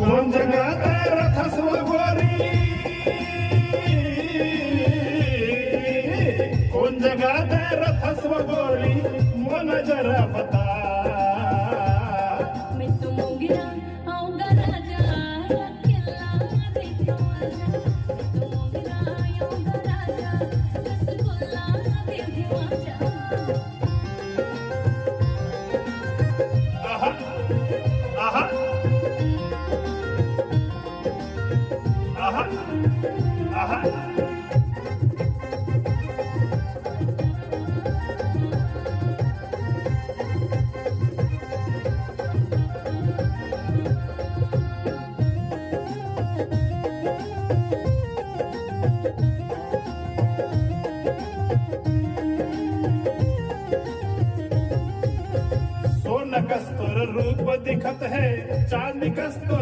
कोण जगात रथस्व गोरी, कोण जगात रथस्व गोरी, मन जरा बता. मैं तो मोगरा आऊंगा राजा किला दिखवाजा. मैं तो मोगरा आऊंगा राजा रसगुल्ला दिखवाजा. आहा आहा आहा आहा. सोन कस्तूर रूप दिखत है, चांदी कस्तूर